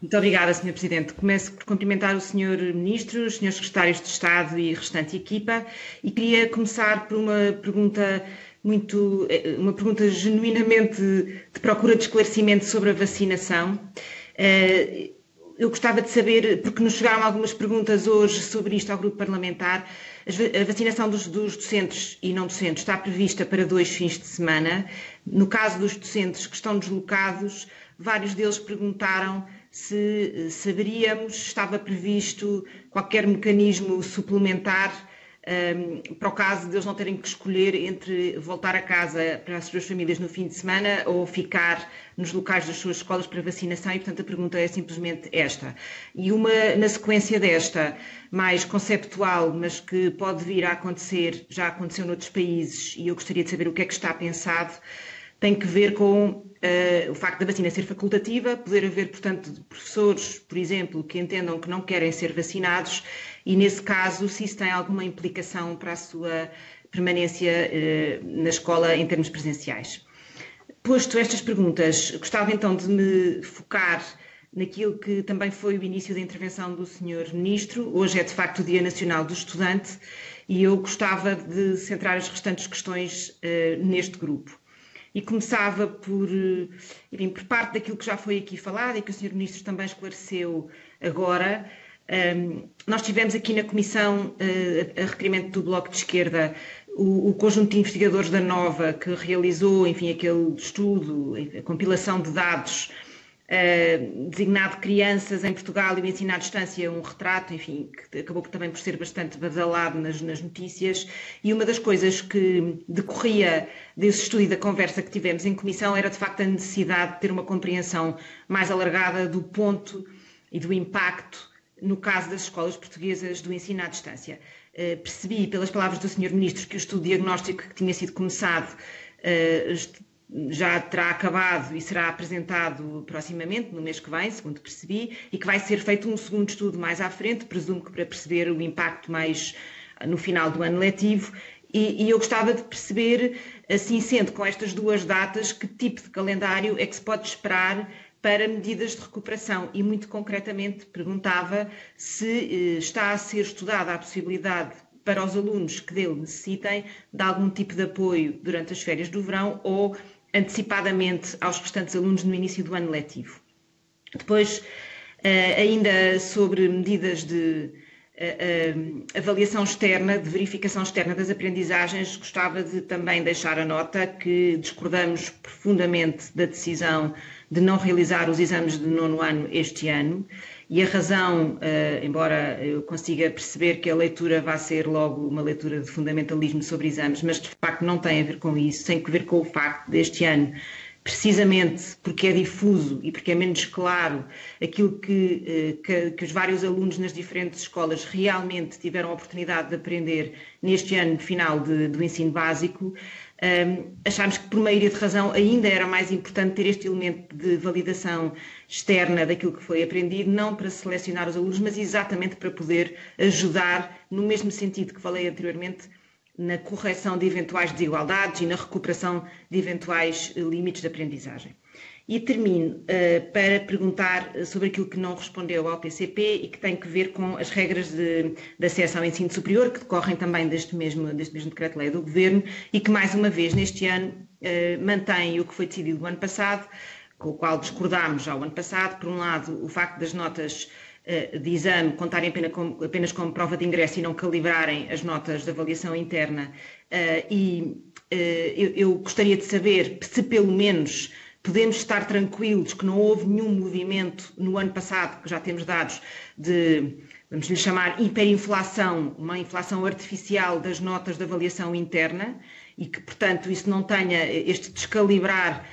Muito obrigada, Sr. Presidente. Começo por cumprimentar o Sr. Ministro, os Srs. Secretários de Estado e restante equipa e queria começar por uma pergunta genuinamente de procura de esclarecimento sobre a vacinação. Eu gostava de saber, porque nos chegaram algumas perguntas hoje sobre isto ao grupo parlamentar, a vacinação dos docentes e não docentes está prevista para 2 fins de semana. No caso dos docentes que estão deslocados, vários deles perguntaram se saberíamos, estava previsto qualquer mecanismo suplementar para o caso de eles não terem que escolher entre voltar a casa para as suas famílias no fim de semana ou ficar nos locais das suas escolas para vacinação, e portanto a pergunta é simplesmente esta. E uma na sequência desta, mais conceptual, mas que pode vir a acontecer, já aconteceu noutros países, e eu gostaria de saber o que é que está pensado, tem que ver com o facto da vacina ser facultativa, poder haver, portanto, professores, por exemplo, que entendam que não querem ser vacinados e, nesse caso, se isso tem alguma implicação para a sua permanência na escola em termos presenciais. Posto estas perguntas, gostava então de me focar naquilo que também foi o início da intervenção do Sr. Ministro. Hoje é, de facto, o Dia Nacional do Estudante e eu gostava de centrar as restantes questões neste grupo. E começava por parte daquilo que já foi aqui falado e que o Sr. Ministro também esclareceu agora. Nós tivemos aqui na Comissão, a requerimento do Bloco de Esquerda, o conjunto de investigadores da Nova que realizou, enfim, aquele estudo, a compilação de dados designado Crianças em Portugal e o Ensino à Distância, um retrato, enfim, que acabou também por ser bastante badalado nas notícias, e uma das coisas que decorria desse estudo e da conversa que tivemos em comissão era de facto a necessidade de ter uma compreensão mais alargada do ponto e do impacto no caso das escolas portuguesas do ensino à distância. Percebi pelas palavras do Sr. Ministro que o estudo diagnóstico que tinha sido começado já terá acabado e será apresentado proximamente, no mês que vem, segundo percebi, e que vai ser feito um segundo estudo mais à frente, presumo que para perceber o impacto mais no final do ano letivo, e eu gostava de perceber, assim sendo, com estas duas datas, que tipo de calendário é que se pode esperar para medidas de recuperação e, muito concretamente, perguntava se está a ser estudada a possibilidade para os alunos que dele necessitem de algum tipo de apoio durante as férias do verão ou antecipadamente aos restantes alunos no início do ano letivo. Depois, ainda sobre medidas de avaliação externa, de verificação externa das aprendizagens, gostava de também deixar a nota que discordamos profundamente da decisão de não realizar os exames de 9º ano este ano, e a razão, embora eu consiga perceber que a leitura vai ser logo uma leitura de fundamentalismo sobre exames, mas de facto não tem a ver com isso, tem a ver com o facto deste ano, precisamente porque é difuso e porque é menos claro aquilo que os vários alunos nas diferentes escolas realmente tiveram a oportunidade de aprender neste ano final do ensino básico, achámos que por maioria de razão ainda era mais importante ter este elemento de validação externa daquilo que foi aprendido, não para selecionar os alunos, mas exatamente para poder ajudar, no mesmo sentido que falei anteriormente, na correção de eventuais desigualdades e na recuperação de eventuais limites de aprendizagem. E termino para perguntar sobre aquilo que não respondeu ao PCP e que tem que ver com as regras de acesso ao ensino superior, que decorrem também deste mesmo decreto-lei do Governo e que, mais uma vez, neste ano, mantém o que foi decidido no ano passado, com o qual discordámos já o ano passado. Por um lado, o facto das notas de exame contarem apenas como prova de ingresso e não calibrarem as notas de avaliação interna. Eu gostaria de saber se, pelo menos, podemos estar tranquilos que não houve nenhum movimento no ano passado, que já temos dados de, vamos lhe chamar, hiperinflação, uma inflação artificial das notas de avaliação interna, e que, portanto, isso não tenha este descalibrar,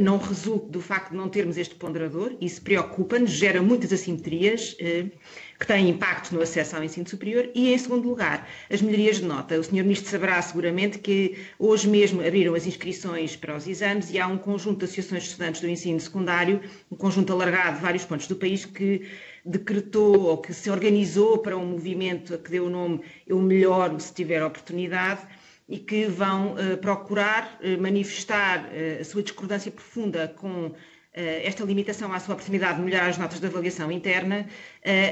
não resulte do facto de não termos este ponderador. Isso preocupa-nos, gera muitas assimetrias que têm impacto no acesso ao ensino superior. E, em segundo lugar, as melhorias de nota. O Sr. Ministro saberá seguramente que hoje mesmo abriram as inscrições para os exames e há um conjunto de associações de estudantes do ensino secundário, um conjunto alargado de vários pontos do país, que decretou ou que se organizou para um movimento a que deu o nome Eu Melhoro se tiver oportunidade, e que vão procurar manifestar a sua discordância profunda com esta limitação à sua oportunidade de melhorar as notas de avaliação interna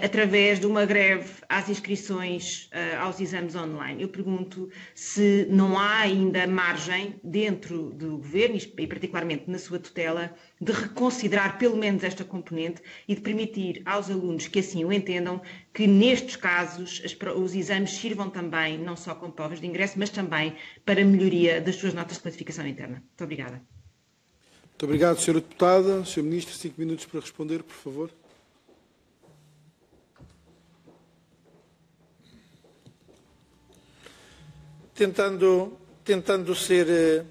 através de uma greve às inscrições aos exames online. Eu pergunto se não há ainda margem dentro do Governo, e particularmente na sua tutela, de reconsiderar pelo menos esta componente e de permitir aos alunos que assim o entendam que nestes casos os exames sirvam também não só como provas de ingresso, mas também para a melhoria das suas notas de classificação interna. Muito obrigada. Muito obrigado, Sra. Deputada. Sr. Ministro, 5 minutos para responder, por favor. Tentando ser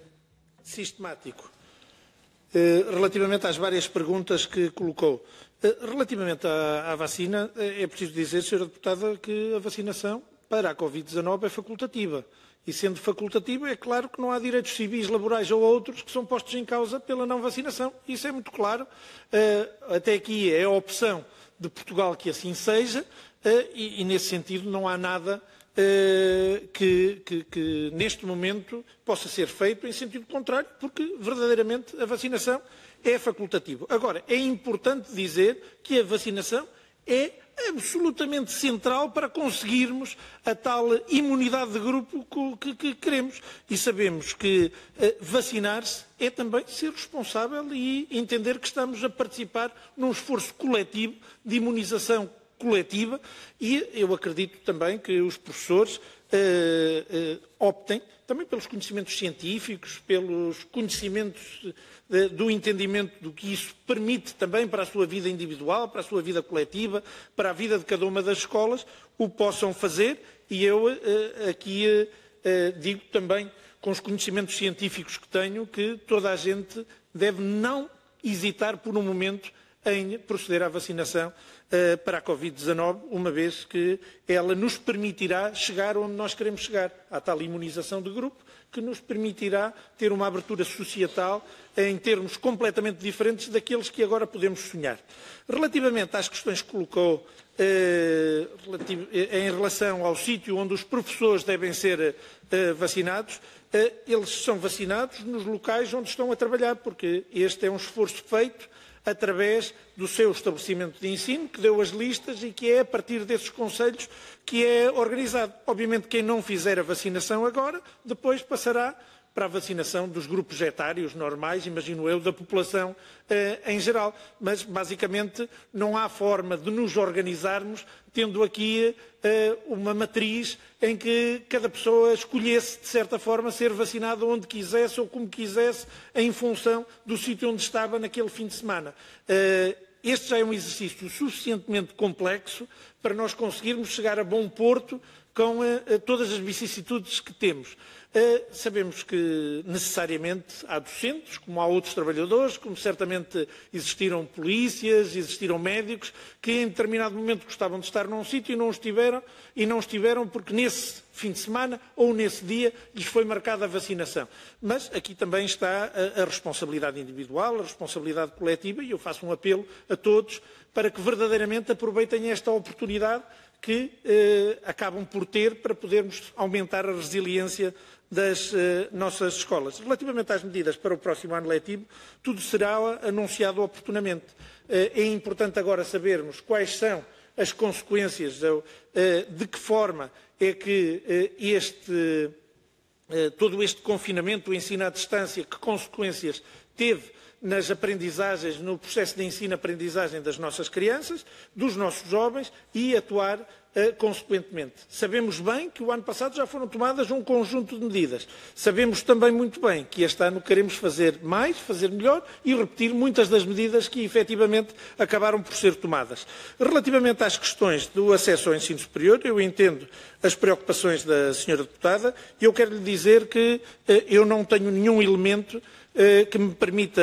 sistemático, relativamente às várias perguntas que colocou. Relativamente à vacina, é preciso dizer, Sra. Deputada, que a vacinação para a Covid-19 é facultativa. E sendo facultativa, é claro que não há direitos civis, laborais ou outros que são postos em causa pela não vacinação. Isso é muito claro. Até aqui é a opção de Portugal que assim seja e nesse sentido não há nada que neste momento possa ser feito em sentido contrário, porque verdadeiramente a vacinação é facultativa. Agora, é importante dizer que a vacinação é absolutamente central para conseguirmos a tal imunidade de grupo que queremos. E sabemos que vacinar-se é também ser responsável e entender que estamos a participar num esforço coletivo de imunização coletiva e eu acredito também que os professores optem também pelos conhecimentos científicos, pelos conhecimentos do entendimento do que isso permite também para a sua vida individual, para a sua vida coletiva, para a vida de cada uma das escolas, o possam fazer e eu aqui digo também com os conhecimentos científicos que tenho que toda a gente deve não hesitar por um momento em proceder à vacinação para a Covid-19, uma vez que ela nos permitirá chegar onde nós queremos chegar, à tal imunização de grupo, que nos permitirá ter uma abertura societal em termos completamente diferentes daqueles que agora podemos sonhar. Relativamente às questões que colocou em relação ao sítio onde os professores devem ser vacinados, eles são vacinados nos locais onde estão a trabalhar, porque este é um esforço feito através do seu estabelecimento de ensino, que deu as listas e que é a partir desses conselhos que é organizado. Obviamente, quem não fizer a vacinação agora, depois passará para a vacinação dos grupos etários normais, imagino eu, da população em geral. Mas, basicamente, não há forma de nos organizarmos tendo aqui uma matriz em que cada pessoa escolhesse, de certa forma, ser vacinada onde quisesse ou como quisesse, em função do sítio onde estava naquele fim de semana. Este já é um exercício suficientemente complexo para nós conseguirmos chegar a bom porto com todas as vicissitudes que temos. Sabemos que necessariamente há docentes, como há outros trabalhadores, como certamente existiram polícias, existiram médicos, que em determinado momento gostavam de estar num sítio e não estiveram porque nesse fim de semana ou nesse dia lhes foi marcada a vacinação. Mas aqui também está a responsabilidade individual, a responsabilidade coletiva e eu faço um apelo a todos para que verdadeiramente aproveitem esta oportunidade que acabam por ter para podermos aumentar a resiliência das nossas escolas. Relativamente às medidas para o próximo ano letivo, tudo será anunciado oportunamente. É importante agora sabermos quais são as consequências, de que forma é que todo este confinamento, o ensino à distância, que consequências teve nas aprendizagens, no processo de ensino-aprendizagem das nossas crianças, dos nossos jovens e atuar consequentemente. Sabemos bem que o ano passado já foram tomadas um conjunto de medidas. Sabemos também muito bem que este ano queremos fazer mais, fazer melhor e repetir muitas das medidas que efetivamente acabaram por ser tomadas. Relativamente às questões do acesso ao ensino superior, eu entendo as preocupações da Sra. Deputada e eu quero lhe dizer que eu não tenho nenhum elemento que me permita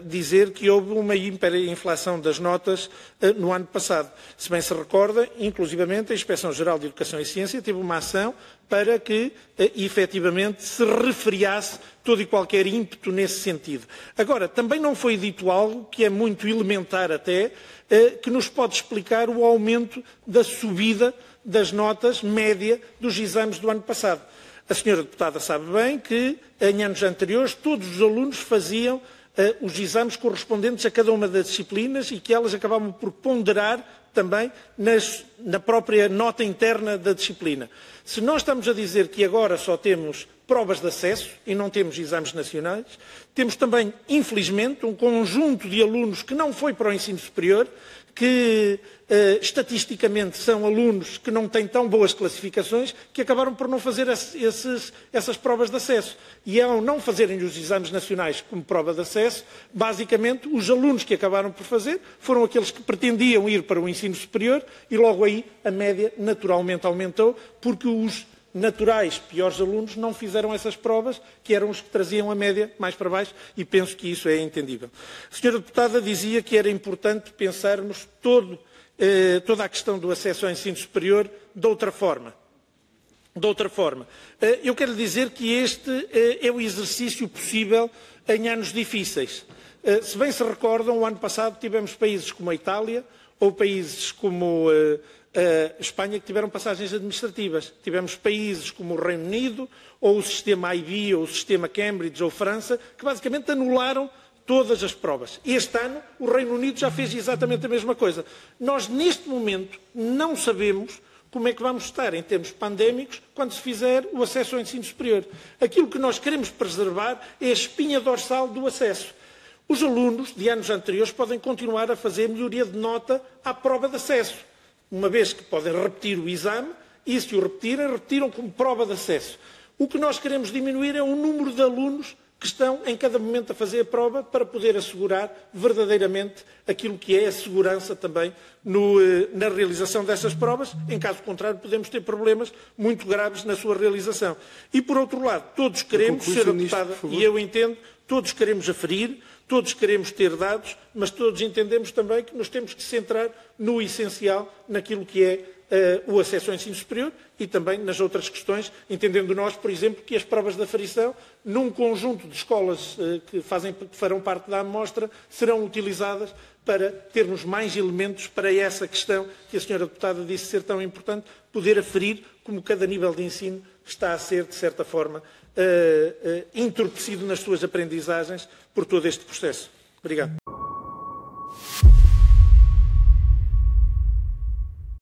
dizer que houve uma hiperinflação das notas no ano passado. Se bem se recorda, inclusivamente, a Inspeção-Geral de Educação e Ciência teve uma ação para que, efetivamente, se refriasse todo e qualquer ímpeto nesse sentido. Agora, também não foi dito algo que é muito elementar até, que nos pode explicar o aumento da subida das notas média dos exames do ano passado. A senhora deputada sabe bem que, em anos anteriores, todos os alunos faziam os exames correspondentes a cada uma das disciplinas e que elas acabavam por ponderar também na própria nota interna da disciplina. Se nós estamos a dizer que agora só temos provas de acesso e não temos exames nacionais, temos também, infelizmente, um conjunto de alunos que não foi para o ensino superior, que estatisticamente são alunos que não têm tão boas classificações, que acabaram por não fazer essas provas de acesso. E ao não fazerem os exames nacionais como prova de acesso, basicamente os alunos que acabaram por fazer foram aqueles que pretendiam ir para o ensino superior e logo aí a média naturalmente aumentou, porque os naturais piores alunos não fizeram essas provas, que eram os que traziam a média mais para baixo, e penso que isso é entendível. A senhora deputada dizia que era importante pensarmos toda a questão do acesso ao ensino superior de outra forma. Eu quero dizer que este é o exercício possível em anos difíceis. Se bem se recordam, o ano passado tivemos países como a Itália ou países como a Espanha que tiveram passagens administrativas. Tivemos países como o Reino Unido, ou o sistema IB, ou o sistema Cambridge, ou França, que basicamente anularam todas as provas. Este ano, o Reino Unido já fez exatamente a mesma coisa. Nós, neste momento, não sabemos como é que vamos estar em termos pandémicos quando se fizer o acesso ao ensino superior. Aquilo que nós queremos preservar é a espinha dorsal do acesso. Os alunos de anos anteriores podem continuar a fazer melhoria de nota à prova de acesso, uma vez que podem repetir o exame e, se o repetirem, repetiram como prova de acesso. O que nós queremos diminuir é o número de alunos que estão em cada momento a fazer a prova para poder assegurar verdadeiramente aquilo que é a segurança também na realização dessas provas. Em caso contrário, podemos ter problemas muito graves na sua realização. E, por outro lado, todos queremos, Sra. Deputada, e eu entendo, todos queremos aferir, todos queremos ter dados, mas todos entendemos também que nos temos que centrar no essencial, naquilo que é o acesso ao ensino superior e também nas outras questões, entendendo nós, por exemplo, que as provas de aferição, num conjunto de escolas que farão parte da amostra, serão utilizadas para termos mais elementos para essa questão que a senhora deputada disse ser tão importante, poder aferir como cada nível de ensino está a ser, de certa forma, entorpecido nas suas aprendizagens por todo este processo. Obrigado.